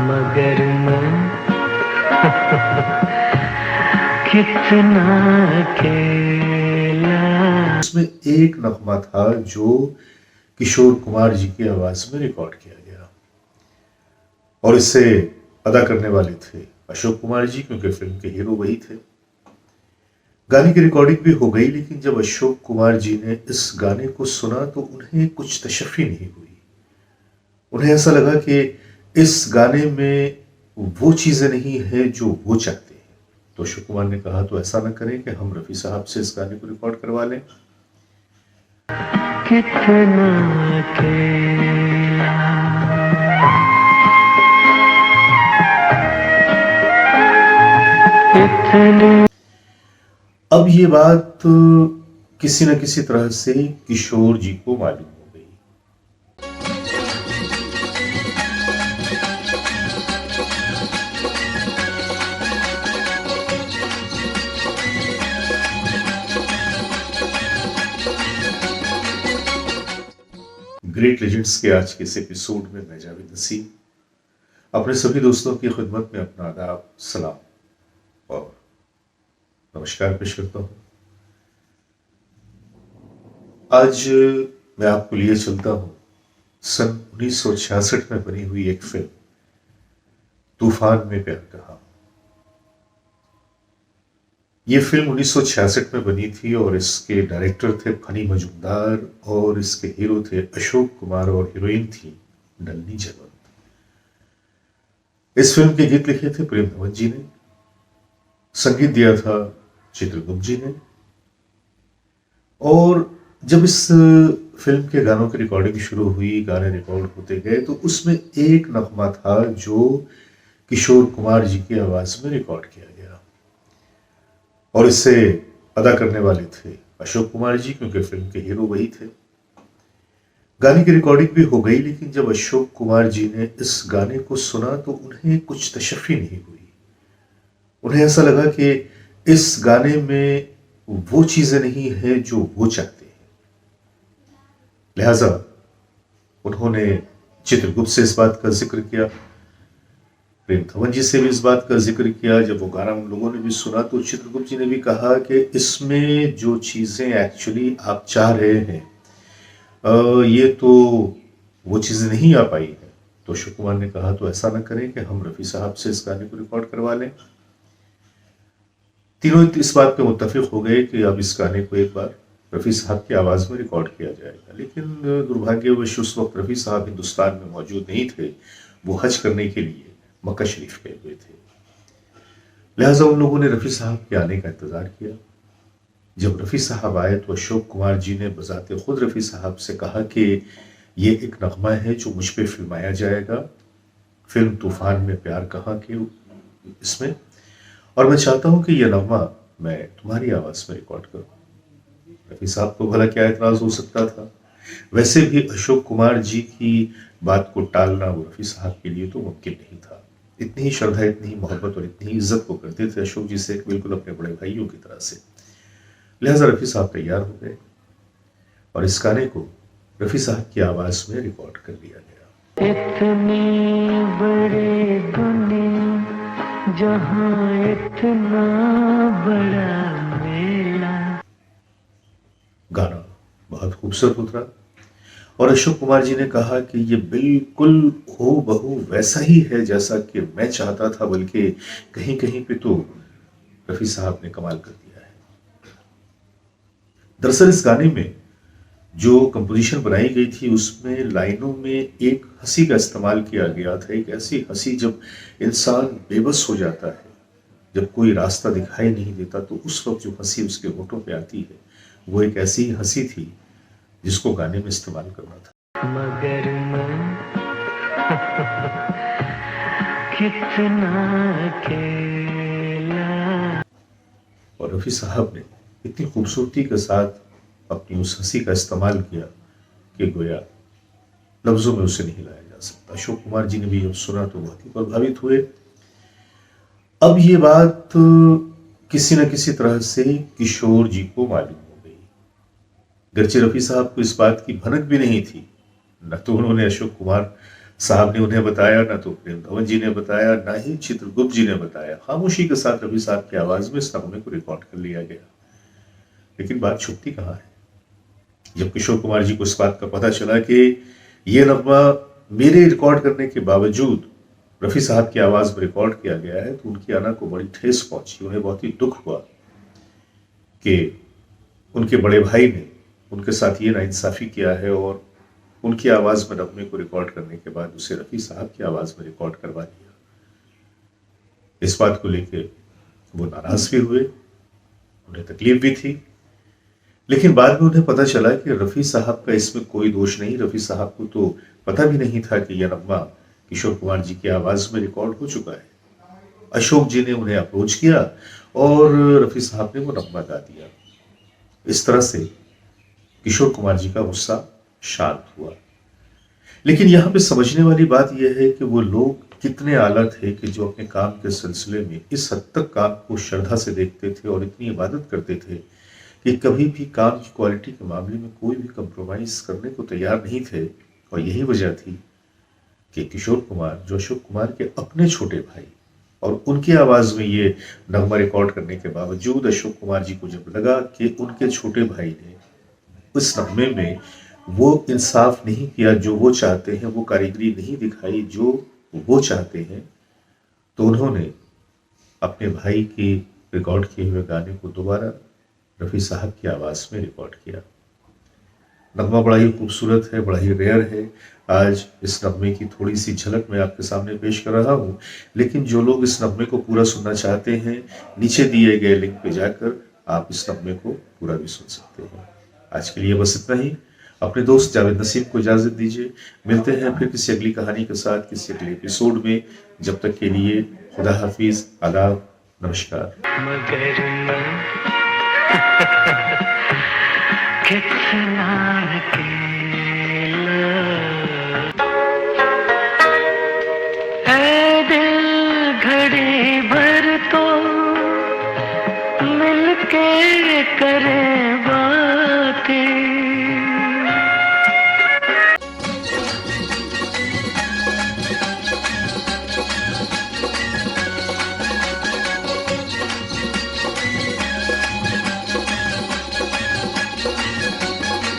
मगर मैं कितना अकेला। उसमें एक नगमा था जो किशोर कुमार जी की आवाज में रिकॉर्ड किया गया और इसे अदा करने वाले थे अशोक कुमार जी, क्योंकि फिल्म के हीरो वही थे। गाने की रिकॉर्डिंग भी हो गई, लेकिन जब अशोक कुमार जी ने इस गाने को सुना तो उन्हें कुछ तशफ़ी नहीं हुई। उन्हें ऐसा लगा कि इस गाने में वो चीजें नहीं है जो वो चाहते हैं। तो अशोक कुमार ने कहा तो ऐसा ना करें कि हम रफी साहब से इस गाने को रिकॉर्ड करवा लें। कितना अकेला इतने। अब ये बात किसी न किसी तरह से किशोर जी को मालूम हो गई। ग्रेट लेजेंड्स के आज के इस एपिसोड में मैं जावेद नसीम अपने सभी दोस्तों की खिदमत में अपना आदाब, सलाम और नमस्कार पेश करता हूं। आज मैं आपको लिए चलता हूं सन 1966 में बनी हुई एक फिल्म तूफान में प्यार कहा। यह फिल्म 1966 में बनी थी और इसके डायरेक्टर थे फनी मजुमदार और इसके हीरो थे अशोक कुमार और हीरोइन थी नलिनी जयवंत। इस फिल्म के गीत लिखे थे प्रेम धवन जी ने, संगीत दिया था चित्रगुप्त जी ने। और जब इस फिल्म के गानों की रिकॉर्डिंग शुरू हुई, गाने रिकॉर्ड होते गए, तो उसमें एक नगमा था जो किशोर कुमार जी की आवाज में रिकॉर्ड किया गया और इसे अदा करने वाले थे अशोक कुमार जी, क्योंकि फिल्म के हीरो वही थे। गाने की रिकॉर्डिंग भी हो गई, लेकिन जब अशोक कुमार जी ने इस गाने को सुना तो उन्हें कुछ तशफ़ी नहीं हुई। उन्हें ऐसा लगा कि इस गाने में वो चीजें नहीं है जो वो चाहते हैं। लिहाजा उन्होंने चित्रगुप्त से इस बात का जिक्र किया, प्रेम धवन जी से भी इस बात का जिक्र किया। जब वो गाना उन लोगों ने भी सुना तो चित्रगुप्त जी ने भी कहा कि इसमें जो चीजें एक्चुअली आप चाह रहे हैं ये तो वो चीजें नहीं आ पाई है। तो अशोक कुमार ने कहा तो ऐसा ना करें कि हम रफी साहब से इस गाने को रिकॉर्ड करवा लें। तीनों इस बात पे मुत्तफिक हो गए कि अब इस गाने को एक बार रफी साहब की आवाज में रिकॉर्ड किया जाएगा। लेकिन दुर्भाग्यवश उस वक्त रफी साहब हिंदुस्तान में मौजूद नहीं थे, वो हज करने के लिए मक्का शरीफ गए हुए थे। लिहाजा उन लोगों ने रफी साहब के आने का इंतजार किया। जब रफी साहब आए तो अशोक कुमार जी ने बजाते खुद रफी साहब से कहा कि ये एक नगमा है जो मुझ पे फिल्माया जाएगा, फिल्म तूफान में प्यार कहा के इसमें, और मैं चाहता हूं कि यह नगमा मैं तुम्हारी आवाज में रिकॉर्ड करूं। रफी साहब को भला क्या एतराज हो सकता था। वैसे भी अशोक कुमार जी की बात को टालना वो रफी साहब के लिए तो मुमकिन नहीं था। इतनी ही श्रद्धा, इतनी ही मोहब्बत और इतनी ही इज्जत को करते थे अशोक जी से, बिल्कुल अपने बड़े भाइयों की तरह से। लिहाजा रफी साहब तैयार हो गए और इस गाने को रफी साहब की आवाज में रिकॉर्ड कर दिया गया। इतनी बड़ी दुनिया जहां इतना बड़ा मेला। गाना बहुत खूबसूरत उतरा और अशोक कुमार जी ने कहा कि ये बिल्कुल हूबहू वैसा ही है जैसा कि मैं चाहता था, बल्कि कहीं कहीं पे तो रफी साहब ने कमाल कर दिया है। दरअसल इस गाने में जो कंपोजिशन बनाई गई थी उसमें लाइनों में एक हंसी का इस्तेमाल किया गया था। एक ऐसी हंसी जब इंसान बेबस हो जाता है, जब कोई रास्ता दिखाई नहीं देता, तो उस वक्त जो हंसी उसके होठों पे आती है वो एक ऐसी ही हंसी थी जिसको गाने में इस्तेमाल करना था। मगर मैं कितना अकेला। और रफी साहब ने इतनी खूबसूरती के साथ अपनी उस हंसी का इस्तेमाल किया कि गोया लफ्जों में उसे नहीं लाया जा सकता। अशोक कुमार जी ने भी जब सुना तो बहुत ही प्रभावित हुए। अब ये बात किसी न किसी तरह से किशोर जी को मालूम हो गई। गर्चे रफी साहब को इस बात की भनक भी नहीं थी, न तो उन्होंने अशोक कुमार साहब ने उन्हें बताया, ना तो प्रेम धवन जी ने बताया, ना ही चित्रगुप्त जी ने बताया। खामोशी के साथ रफी साहब की आवाज में इस नगमे को रिकॉर्ड कर लिया गया। लेकिन बात छुपती कहाँ है? जब किशोर कुमार जी को इस बात का पता चला कि ये नगमा मेरे रिकॉर्ड करने के बावजूद रफी साहब की आवाज में रिकॉर्ड किया गया है, तो उनकी आना को बड़ी ठेस पहुंची। उन्हें बहुत ही दुख हुआ कि उनके बड़े भाई ने उनके साथ ये नाइंसाफी किया है और उनकी आवाज में नगमे को रिकॉर्ड करने के बाद उसे रफी साहब की आवाज में रिकॉर्ड करवा दिया। इस बात को लेके वो नाराज भी हुए, उन्हें तकलीफ भी थी। लेकिन बाद में उन्हें पता चला कि रफी साहब का इसमें कोई दोष नहीं। रफी साहब को तो पता भी नहीं था कि यह नगमा किशोर कुमार जी की आवाज में रिकॉर्ड हो चुका है। अशोक जी ने उन्हें अप्रोच किया और रफी साहब ने वो नगमा गा दिया। इस तरह से किशोर कुमार जी का गुस्सा शांत हुआ। लेकिन यहां पे समझने वाली बात यह है कि वो लोग कितने आला थे कि जो अपने काम के सिलसिले में इस हद तक काम को श्रद्धा से देखते थे और इतनी इबादत करते थे कि कभी भी काम की क्वालिटी के मामले में कोई भी कंप्रोमाइज करने को तैयार नहीं थे। और यही वजह थी कि किशोर कुमार, जो अशोक कुमार के अपने छोटे भाई, और उनकी आवाज में ये नगमा रिकॉर्ड करने के बावजूद अशोक कुमार जी को जब लगा कि उनके छोटे भाई ने उस नगमे में वो इंसाफ नहीं किया जो वो चाहते हैं, वो कारीगरी नहीं दिखाई जो वो चाहते हैं, तो उन्होंने अपने भाई के रिकॉर्ड किए हुए गाने को दोबारा रफी साहब की आवाज में रिकॉर्ड किया। नगमा बड़ा ही खूबसूरत है, बड़ा ही रेयर है। आज इस नगमे की थोड़ी सी झलक मैं आपके सामने पेश कर रहा हूं। लेकिन जो लोग इस नगमे को पूरा सुनना चाहते हैं, नीचे दिए गए लिंक पे जाकर आप इस नगमे को पूरा भी सुन सकते हैं। आज के लिए बस इतना ही। अपने दोस्त जावेद नसीम को इजाजत दीजिए। मिलते हैं फिर किसी अगली कहानी के साथ, किसी अगले एपिसोड में। जब तक के लिए खुदा हाफिज, आदाब, नमस्कार। मगर मैं कितना अकेला, ऐ दिल घड़ी भर तो मिलके करे